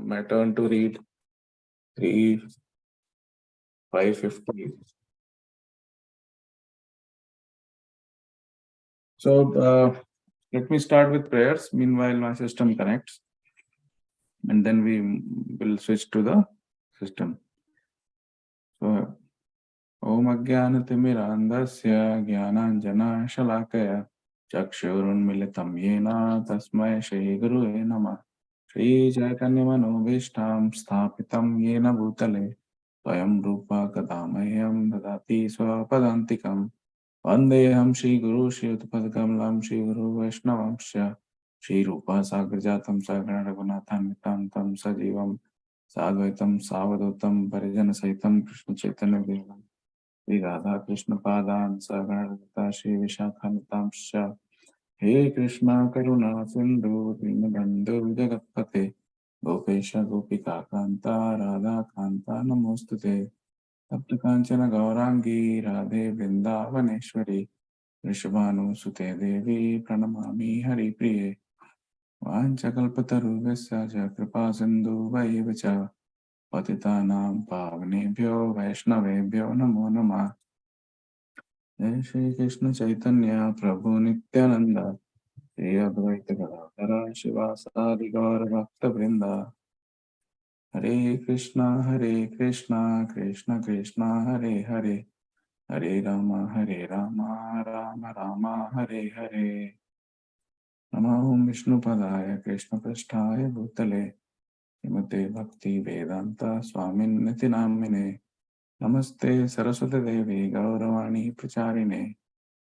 my turn to read 550. So let me start with prayers. Meanwhile, my system connects, and then we will switch to the system. So, Om Ajnanatimirandasya Jnananjana Shalakaya Chakshurunmilitam Yena Tasmai Shri Gurue Namah Shri Chaitanya Manobhishtam Sthapitam Yena Bhutale Swayam Rupa Kadamahyam Dadati Swapadantikam Vandeham Shri Guru Shri Utpadakamalam Shri Guru Vaishnavamsya Shri Rupa Sagrajatam Sagrana Raghunathan Nitam Tam Sajivam Sadvaitam Savadutam Parijana Saitam Krishna Chaitanya Devam Shri Radha Krishna Padan Sagarata Shri Vishakhantamsha He Krishna Karuna Sindhu Dinabandhu Jagatpate Gopesha Gopika Kanta Radha Kanta Namostute Tapta Kanchana Gaurangi Radhe Vrindavaneshwari Rishabhanu Sute Devi Pranamami Hari Priye Vanchakalpatarubhasya Cha Kripa Sindhu Vaivacha Patitanam Pavnebhyo Vaishnavebhyo Namo Namah Jai Shri Krishna Chaitanya Prabhu Nityananda Shri Advaita Gadadhara Shivasadi Gaura Bhakta Vrinda Hare Krishna Krishna Krishna Hare Hare Hare Rama Rama Rama Hare Hare Namo Vishnu Padaya Krishna Prasthaya Bhutale Srimate Bhakti Vedanta Swamin Niti Namine Namaste Saraswati Devi Gauravani Pracharine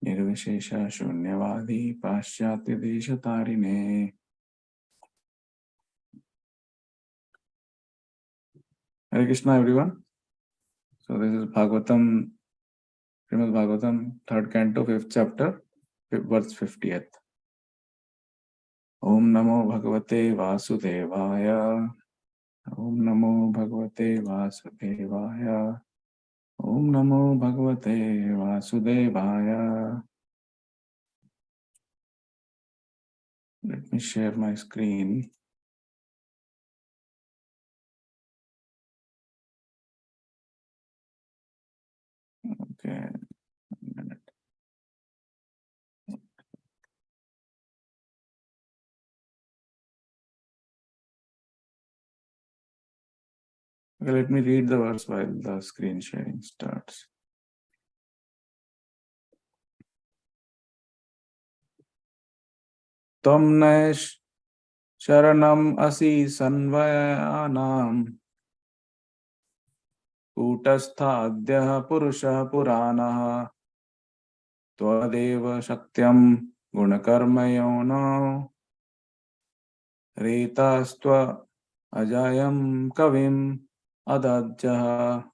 Nirvishesha Shunyavadi Paschatya Deshatarine. Hare Krishna everyone. So this is Bhagavatam, Srimad Bhagavatam, 3rd canto, 5th chapter, verse 50th. Om Namo Bhagavate Vasudevaya. Om Namo Bhagavate Vasudevaya. Om Namo Bhagavate Vasudevaya. Let me share my screen. Okay. Okay, let me read the verse while the screen sharing starts. Tam naish sharanam asi sanvayanam kutasthadyah purusha puranah tvadeva shaktyam gunakarmayono retastva ajayam kavim adajah.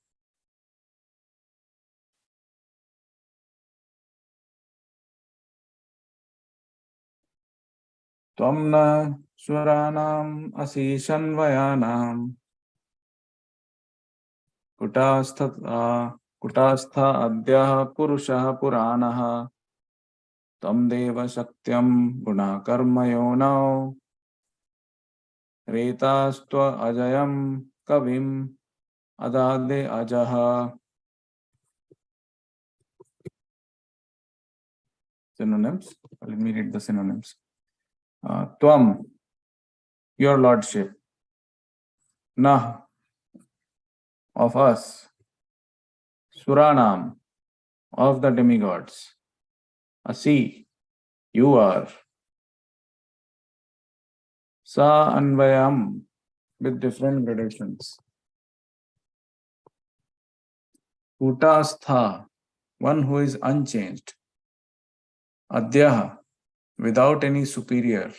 Tvam na swaranam asi sanvayanam kutastha adyah purusha puranah tam deva shaktyam gunakarmayono retastva ajayam kavim adade ajaha. Synonyms. Let me read the synonyms. Tvam, your lordship. Nah, of us. Suranam, of the demigods. Asi, you are. Sa anvayam, with different gradations. Kutastha, one who is unchanged. Adyaha, without any superior.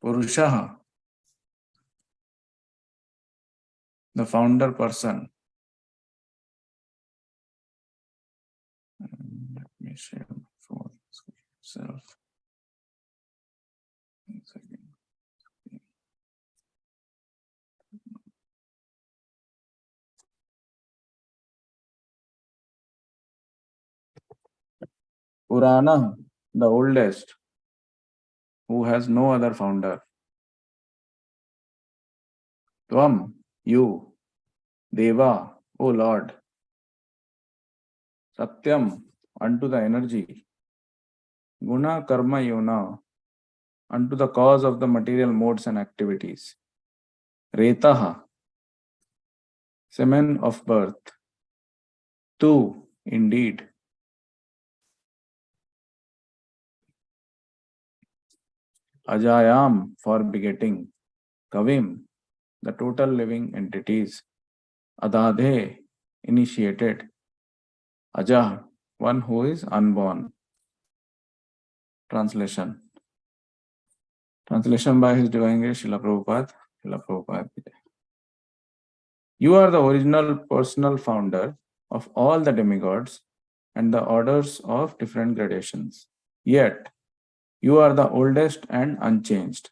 Purushaha, the founder person. Let me share my phone itself. One second. Purana, the oldest, who has no other founder. Tvam, you. Deva, O Lord. Satyam, unto the energy. Guna karma yona, unto the cause of the material modes and activities. Retaha, semen of birth. Tu, indeed. Ajayam, for begetting. Kavim, the total living entities. Adadhe, initiated. Ajah, one who is unborn. Translation. Translation by His Divine Grace Srila Prabhupada. Srila Prabhupada. You are the original personal founder of all the demigods and the orders of different gradations. Yet, you are the oldest and unchanged.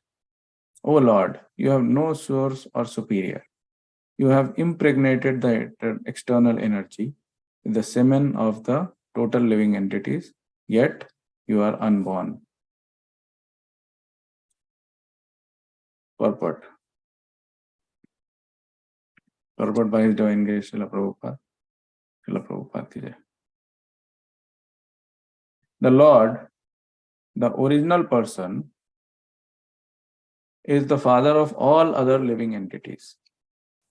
O Lord, you have no source or superior. You have impregnated the external energy with the semen of the total living entities, yet you are unborn. Purport. Purport by His Divine Grace Srila Prabhupada. Srila Prabhupada ki jai. The Lord, the original person, is the father of all other living entities,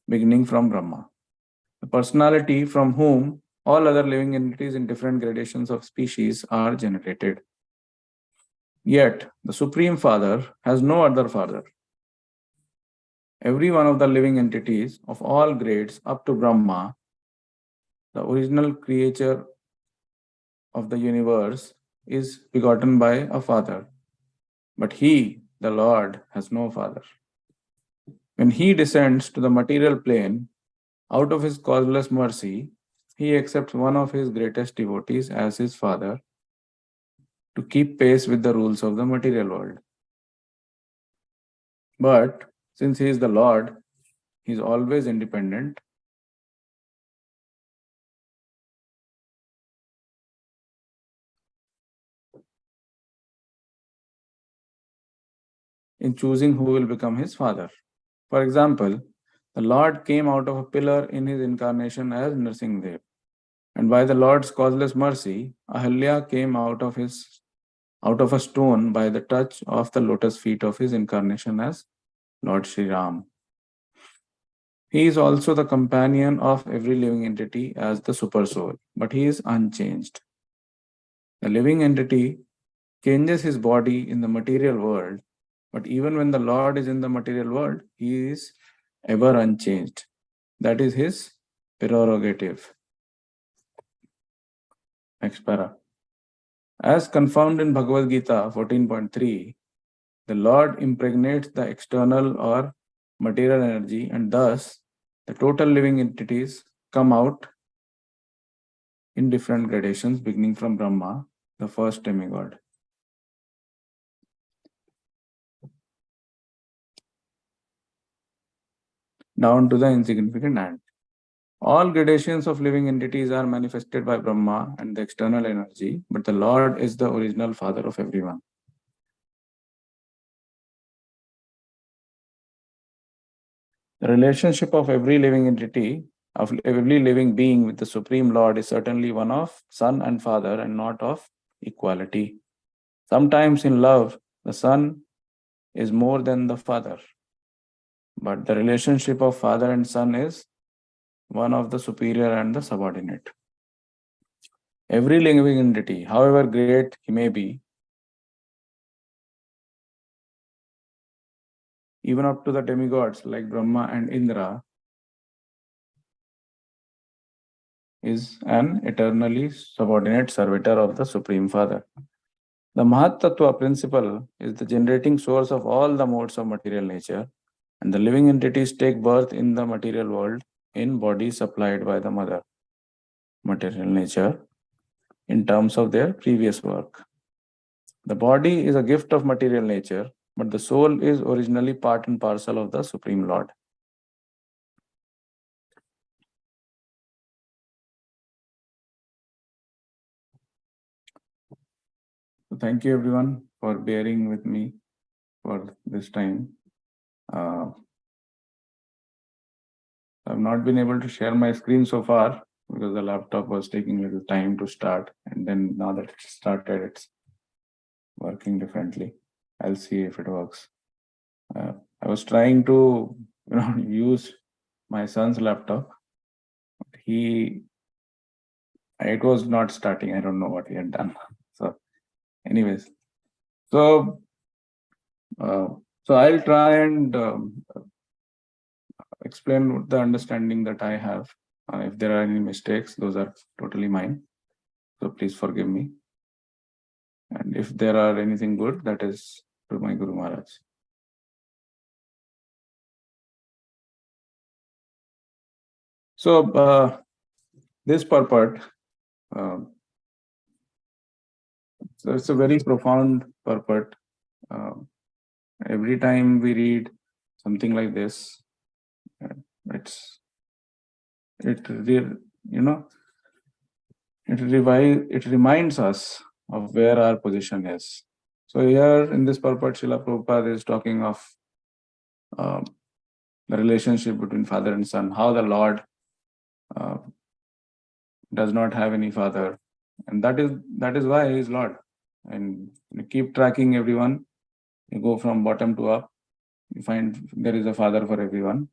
beginning from Brahma. The personality from whom all other living entities in different gradations of species are generated. Yet, the Supreme Father has no other father. Every one of the living entities of all grades up to Brahma, the original creature of the universe, is begotten by a father. But he, the Lord, has no father. When he descends to the material plane, out of his causeless mercy, he accepts one of his greatest devotees as his father to keep pace with the rules of the material world. But since he is the Lord, he is always independent. In choosing who will become his father. For example, the Lord came out of a pillar in his incarnation as Nrsimhadev. And by the Lord's causeless mercy, Ahalya came out of a stone by the touch of the lotus feet of his incarnation as Lord Sri Ram. He is also the companion of every living entity as the super soul, but he is unchanged. The living entity changes his body in the material world, but even when the Lord is in the material world, he is ever unchanged. That is his prerogative. Next para. As confirmed in Bhagavad Gita 14.3, the Lord impregnates the external or material energy, and thus the total living entities come out in different gradations, beginning from Brahma, the first demigod. Down to the insignificant ant. All gradations of living entities are manifested by Brahma and the external energy, but the Lord is the original father of everyone. The relationship of every living entity, of every living being with the Supreme Lord is certainly one of son and father and not of equality. Sometimes in love, the son is more than the father, but the relationship of father and son is one of the superior and the subordinate. Every living entity, however great he may be, even up to the demigods like Brahma and Indra, is an eternally subordinate servitor of the Supreme Father. The Mahat Tattva principle is the generating source of all the modes of material nature, and the living entities take birth in the material world in bodies supplied by the mother material nature in terms of their previous work. The body is a gift of material nature, but the soul is originally part and parcel of the Supreme Lord. So thank you everyone for bearing with me for this time. have not been able to share my screen so far because the laptop was taking a little time to start, and then now that it started, it's working differently. I'll see if it works. I was trying to, use my son's laptop. It was not starting. I don't know what he had done. So, anyways, so I'll try and explain the understanding that I have. If there are any mistakes, those are totally mine. So please forgive me. And if there are anything good, that is to my Guru Maharaj. So this purport, so it's a very profound purport. Every time we read something like this, it reminds us of where our position is. So here in this purport, Srila Prabhupada is talking of the relationship between father and son, how the Lord does not have any father, and that is why he is Lord. And you keep tracking everyone, you go from bottom to up, you find there is a father for everyone.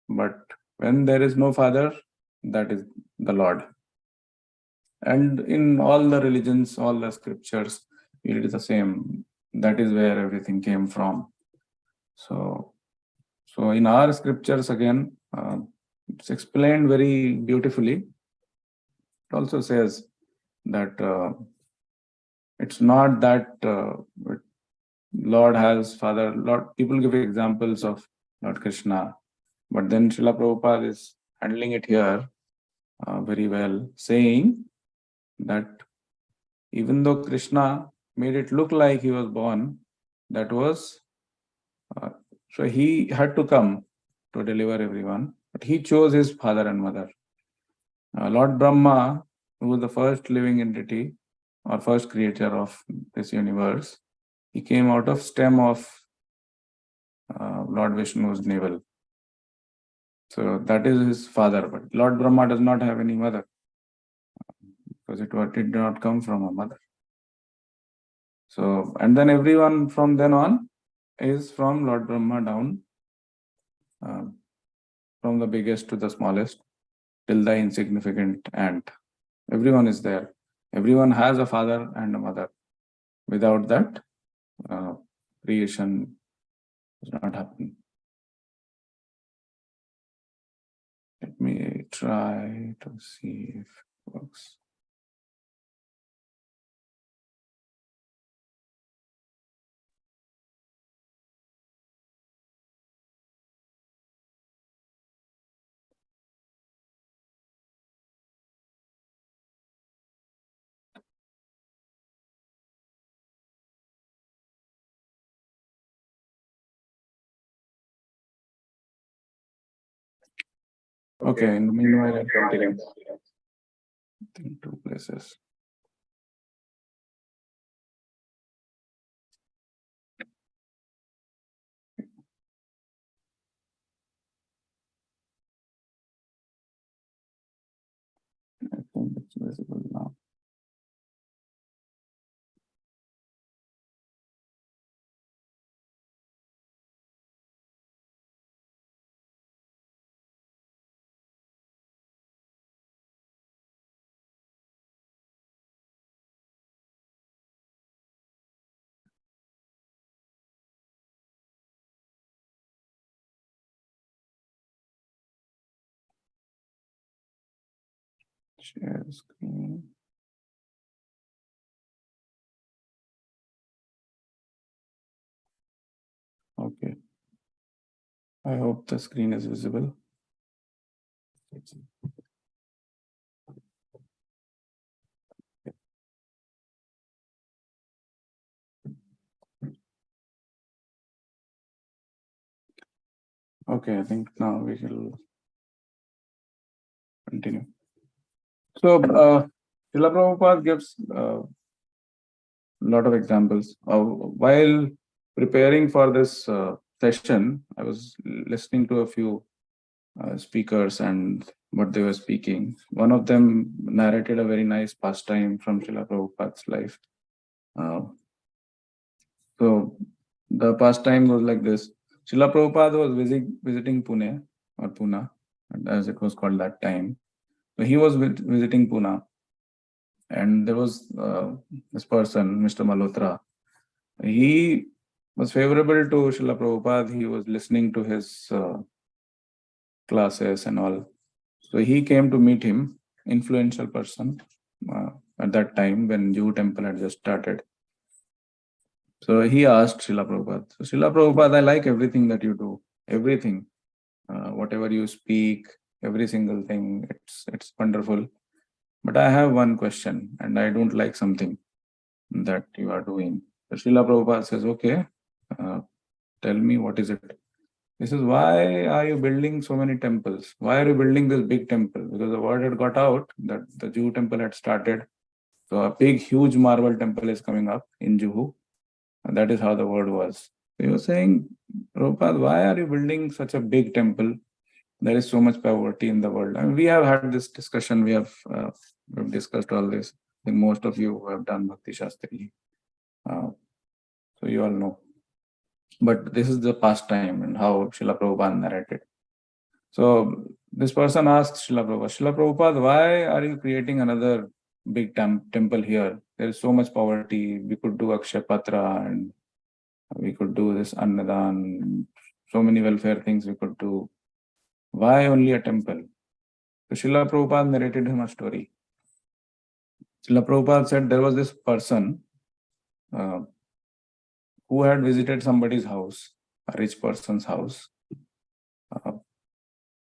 But when there is no father, that is the Lord. And in all the religions, all the scriptures, it is the same. That is where everything came from. So in our scriptures again, it's explained very beautifully. It also says that it's not that Lord has father. People give examples of Lord Krishna, but then Srila Prabhupada is handling it here very well, saying that even though Krishna made it look like he was born, that was so he had to come to deliver everyone, but he chose his father and mother. Lord Brahma, who was the first living entity or first creature of this universe, he came out of stem of Lord Vishnu's navel. So that is his father. But Lord Brahma does not have any mother because it did not come from a mother. So, and then everyone from then on is from Lord Brahma down, from the biggest to the smallest, till the insignificant ant. Everyone is there. Everyone has a father and a mother. Without that, creation does not happen. Let me try to see if it works. Okay, in the meanwhile, I'll continue. I think 2 places. I think it's visible now. Share screen. Okay. I hope the screen is visible. Okay, I think now we shall continue. So, Srila Prabhupada gives a lot of examples. While preparing for this session, I was listening to a few speakers and what they were speaking. One of them narrated a very nice pastime from Srila Prabhupada's life. So the pastime was like this. Srila Prabhupada was visiting Pune or Pune, as it was called that time. So he was visiting Pune, and there was this person, Mr. Malhotra. He was favorable to Srila Prabhupada. He was listening to his classes and all. So he came to meet him, influential person at that time when Jew temple had just started. So he asked Srila Prabhupada, so Srila Prabhupada, I like everything that you do, everything, whatever you speak, every single thing, it's wonderful. But I have one question, and I don't like something that you are doing. So Srila Prabhupada says, okay, tell me what is it? He says, why are you building so many temples? Why are you building this big temple? Because the word had got out that the Jew temple had started. So a big, huge marble temple is coming up in Juhu. And that is how the word was. So he was saying, Prabhupada, why are you building such a big temple? There is so much poverty in the world. I mean, we have had this discussion. We've discussed all this. I think most of you have done Bhakti Shastri. So you all know. But this is the past time and how Srila Prabhupada narrated. So this person asked Srila Prabhupada, why are you creating another big temple here? There is so much poverty. We could do Akshay Patra and we could do this Annadan, so many welfare things we could do. Why only a temple? So Srila Prabhupada narrated him a story. Srila Prabhupada said there was this person who had visited somebody's house, a rich person's house.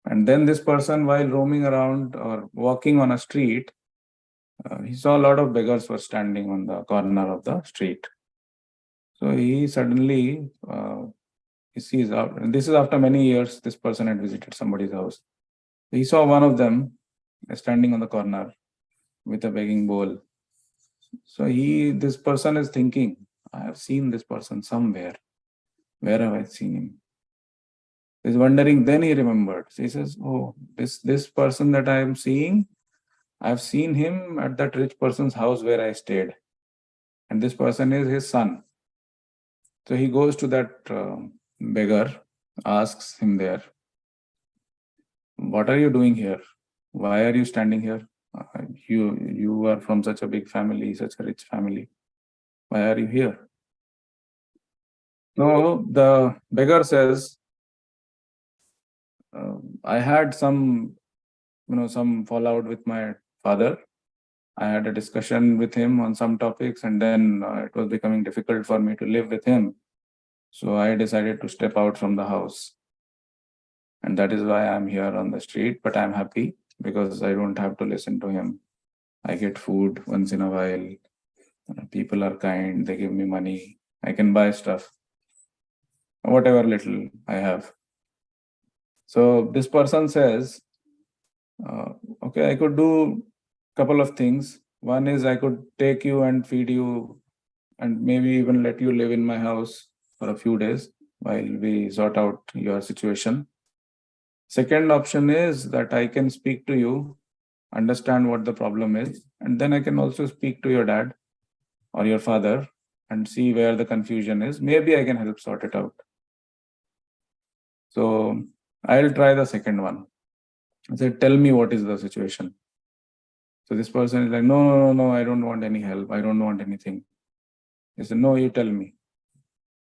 And then this person, while roaming around or walking on a street, he saw a lot of beggars were standing on the corner of the street. So he suddenly he sees out, and this is after many years, this person had visited somebody's house. He saw one of them standing on the corner with a begging bowl. So this person is thinking, I have seen this person somewhere. Where have I seen him? He's wondering, then he remembered. So he says, oh, this person that I am seeing, I've seen him at that rich person's house where I stayed. And this person is his son. So he goes to that beggar, asks him there, what are you doing here? Why are you standing here? You are from such a big family, such a rich family. Why are you here? So the beggar says, I had some fallout with my father. I had a discussion with him on some topics, and then it was becoming difficult for me to live with him. So I decided to step out from the house. And that is why I'm here on the street, but I'm happy because I don't have to listen to him. I get food once in a while. People are kind. They give me money. I can buy stuff, whatever little I have. So this person says, okay, I could do a couple of things. One is I could take you and feed you and maybe even let you live in my house for a few days while we sort out your situation. Second option is that I can speak to you, understand what the problem is, and then I can also speak to your dad or your father and see where the confusion is. Maybe I can help sort it out. So I'll try the second one. I said, tell me what is the situation. So this person is like, no, I don't want any help. I don't want anything. He said, no, you tell me.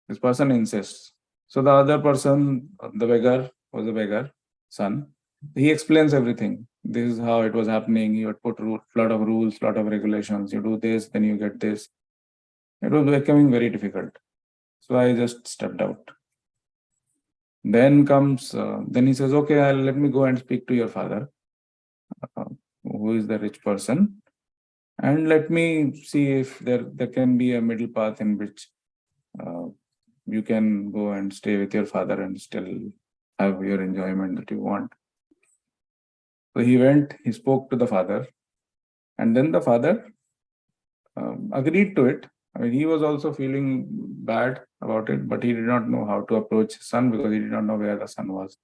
This person insists. So the other person, the beggar, was a beggar, son. He explains everything. This is how it was happening. You had put a lot of rules, lot of regulations. You do this, then you get this. It was becoming very difficult. So I just stepped out. Then he says, okay, let me go and speak to your father, who is the rich person, and let me see if there can be a middle path in which you can go and stay with your father and still have your enjoyment that you want. So he went, he spoke to the father, and then the father agreed to it. I mean, he was also feeling bad about it, but he did not know how to approach his son because he did not know where the son was.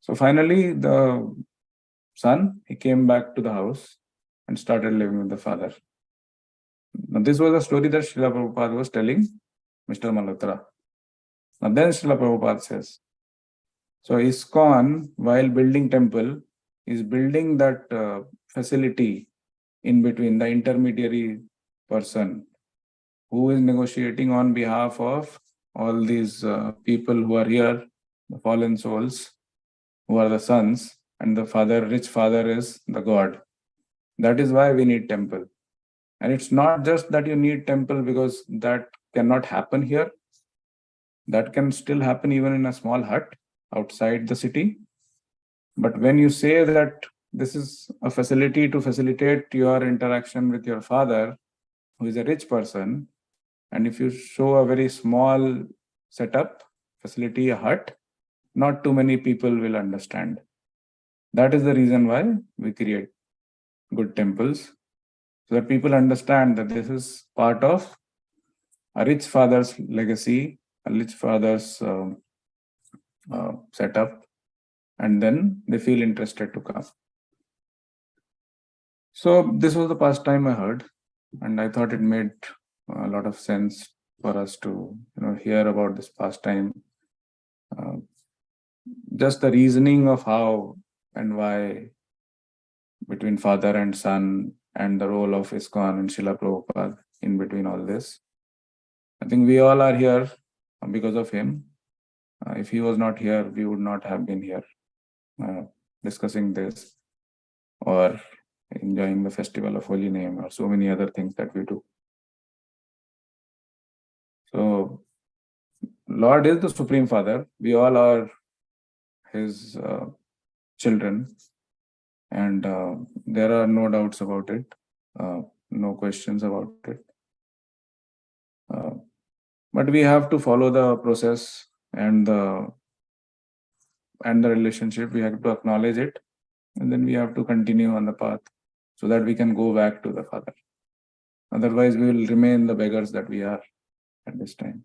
So finally, the son, he came back to the house and started living with the father. Now, this was a story that Srila Prabhupada was telling Mr. Malhotra. Now then Srila Prabhupada says, so ISKCON, while building temple, is building that facility in between, the intermediary person who is negotiating on behalf of all these people who are here, the fallen souls, who are the sons, and the father, rich father is the God. That is why we need temple. And it's not just that you need temple because that cannot happen here. That can still happen even in a small hut outside the city. But when you say that this is a facility to facilitate your interaction with your father, who is a rich person, and if you show a very small setup, facility, a hut, not too many people will understand. That is the reason why we create good temples, so that people understand that this is part of a rich father's legacy, a rich father's setup, and then they feel interested to come. So this was the past time I heard, and I thought it made a lot of sense for us to hear about this pastime. Just the reasoning of how and why between father and son, and the role of ISKCON and Srila Prabhupada in between all this. I think we all are here because of him. If he was not here, we would not have been here discussing this or enjoying the festival of Holy Name or so many other things that we do. So Lord is the Supreme Father. We all are his children, and there are no doubts about it, no questions about it. But we have to follow the process and the relationship. We have to acknowledge it, and then we have to continue on the path so that we can go back to the Father. Otherwise, we will remain the beggars that we are at this time.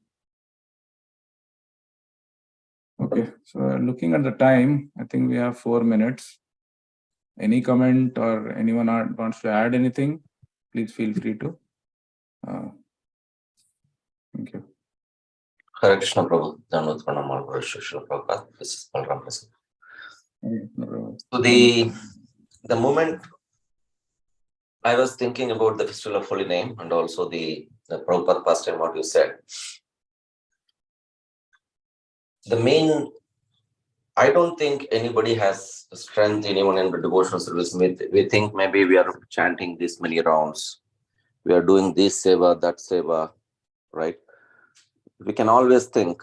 Okay, so looking at the time, I think we have 4 minutes. Any comment or anyone wants to add anything, please feel free to. Thank you. Hare Krishna Prabhu. This is Balram Prasad. So the moment I was thinking about the Festival of Holy Name and also the Prabhupada pastime, what you said, the main, I don't think anybody has strength, anyone in the devotional service. We think maybe we are chanting this many rounds, we are doing this seva, that seva, right? We can always think,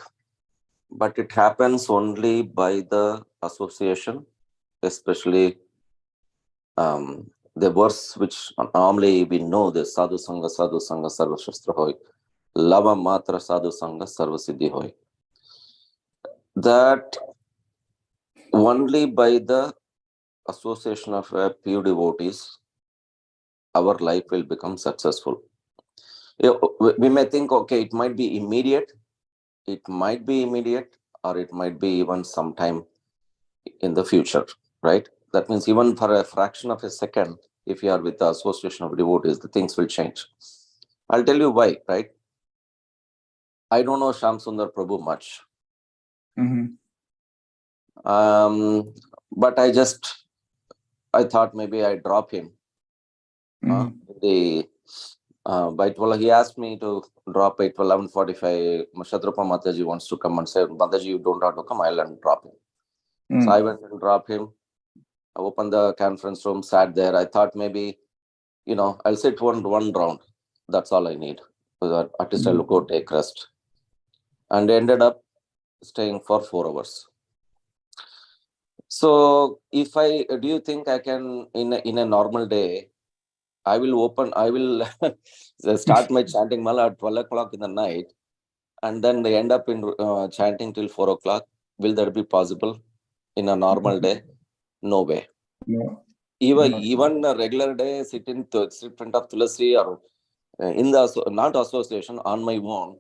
but it happens only by the association, especially the verse which normally we know, the sadhu sangha sarva shastra hoy, lava matra sadhu sangha sarva siddhi hoy. That only by the association of pure devotees, our life will become successful. We may think, okay, it might be immediate, or it might be even sometime in the future, right? That means even for a fraction of a second, if you are with the association of devotees, the things will change. I'll tell you why, right? I don't know Shyam Sundar Prabhu much. Mm-hmm. But I thought maybe I drop him. Mm-hmm. By 12, he asked me to drop at 11:45. Shatrapa Mataji wants to come and say, Mataji, you don't have to come, I'll drop him. Mm. So I went and dropped him. I opened the conference room, sat there. I thought maybe, I'll sit one round. That's all I need. At least I'll go take rest. And ended up staying for 4 hours. So do you think I can, in a normal day, I will start my chanting mala at 12 o'clock in the night, and then they end up in chanting till 4 o'clock. Will that be possible in a normal day? No way. No. Even a regular day, sit in front of Tulasi or in the not association, on my own.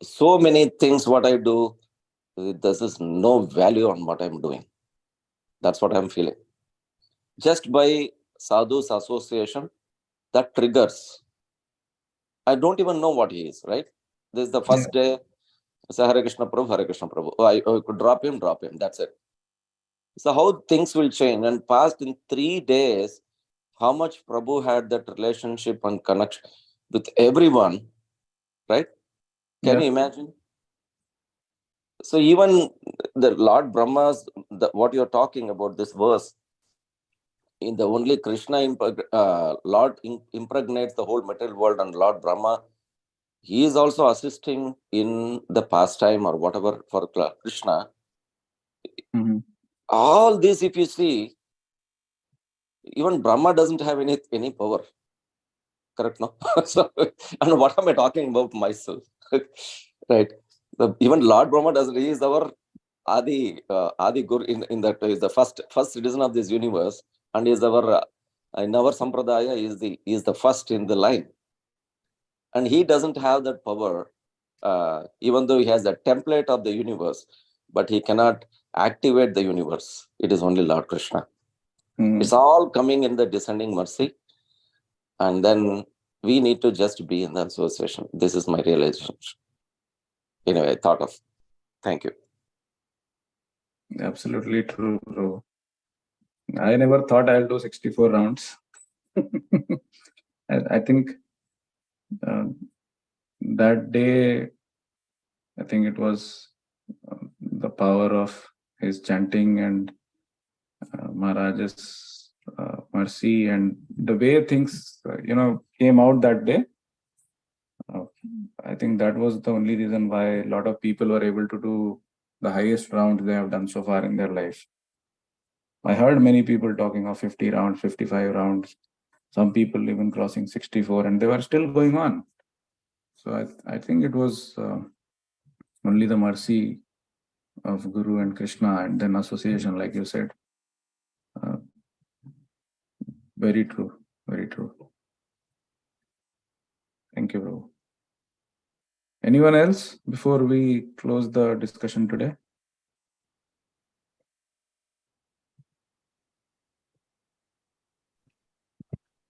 So many things what I do, this is no value on what I'm doing. That's what I'm feeling. Just by sadhu's association, that triggers. I don't even know what he is, right? This is the first day. Say Hare Krishna Prabhu, Hare Krishna Prabhu. Oh, I could drop him. That's it. So how things will change. And past in 3 days, how much Prabhu had that relationship and connection with everyone, right? Can you imagine? So even the Lord Brahma's, what you're talking about, this verse, in the only Krishna, Lord impregnates the whole material world, and Lord Brahma, he is also assisting in the pastime or whatever for Krishna. Mm-hmm. All this, if you see, even Brahma doesn't have any power. Correct, no? So, and what am I talking about myself? Right? Even Lord Brahma doesn't. He is our Adi Guru in that is the first citizen of this universe, and is our in our sampradaya is the first in the line, and he doesn't have that power, even though he has the template of the universe, but he cannot activate the universe. It is only Lord Krishna. It's all coming in the descending mercy, and then we need to just be in the association. This is my realization. Anyway, I thought of. Thank you. Absolutely true, bro. I never thought I'll do 64 rounds. I think that day, I think it was the power of his chanting and Maharaj's mercy and the way things, came out that day. I think that was the only reason why a lot of people were able to do the highest round they have done so far in their life. I heard many people talking of 50 rounds, 55 rounds, some people even crossing 64, and they were still going on. So I think it was only the mercy of Guru and Krishna, and then association, like you said. Very true. Very true. Thank you, bro. Anyone else before we close the discussion today?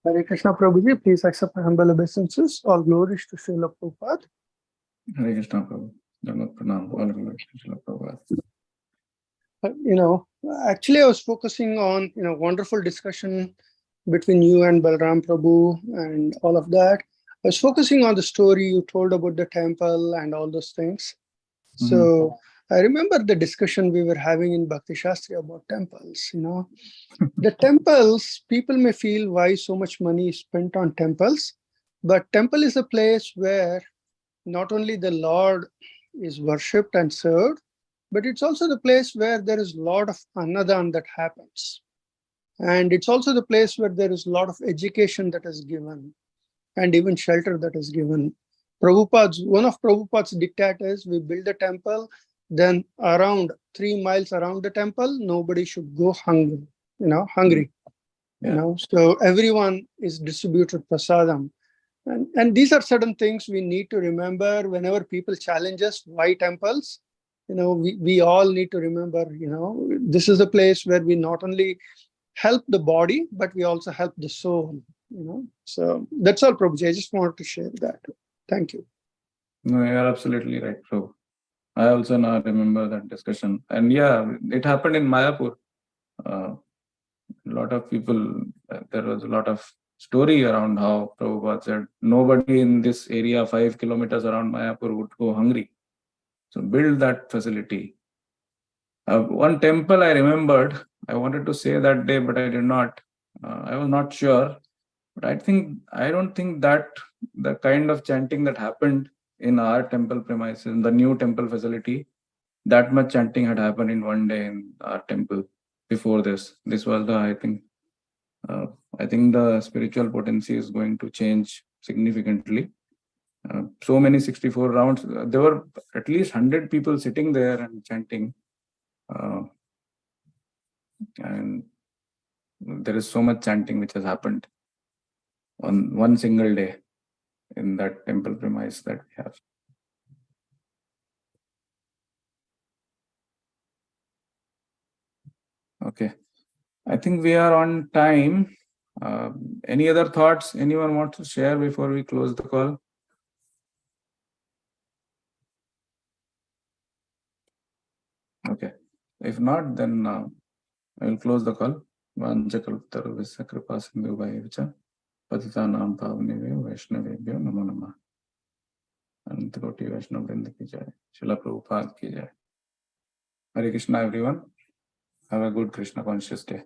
Hare Krishna Prabhuji, please accept my humble obeisances. All glories to Srila Prabhupada. Hare Krishna Prabhu. Pranam. All glories to Srila Prabhupada. Actually, I was focusing on, wonderful discussion between you and Balram Prabhu and all of that. I was focusing on the story you told about the temple and all those things. So I remember the discussion we were having in Bhakti Shastri about temples, The temples, people may feel why so much money is spent on temples, but temple is a place where not only the Lord is worshipped and served, but it's also the place where there is a lot of annadan that happens. And it's also the place where there is a lot of education that is given and even shelter that is given. One of Prabhupada's diktat is we build a temple, then around 3 miles around the temple, nobody should go hungry. So everyone is distributed prasadam. And these are certain things we need to remember whenever people challenge us, why temples? We all need to remember, this is a place where we not only help the body, but we also help the soul, So that's all, Prabhuji. I just wanted to share that. Thank you. No, you're absolutely right, Prabhu. I also now remember that discussion. And it happened in Mayapur. A lot of people, there was a lot of story around how Prabhupada said nobody in this area 5 kilometers around Mayapur would go hungry. So build that facility. One temple I remembered, I wanted to say that day, but I did not. I was not sure. But I don't think that the kind of chanting that happened in our temple premises, in the new temple facility, that much chanting had happened in one day in our temple before this. This was I think the spiritual potency is going to change significantly. So many 64 rounds. There were at least 100 people sitting there and chanting. And there is so much chanting which has happened on one single day in that temple premise that we have. Okay. I think we are on time. Any other thoughts anyone wants to share before we close the call? Okay. If not, then I will close the call. Vanchakalptaruvasya kripa sindhu bhaivacha patitanam pavanebhyo vaishnavebhyo namo namah. Anant Koti Vaishnav Vrinda ki jai. Srila Prabhupada ki jai. Hare Krishna everyone. Have a good Krishna conscious day.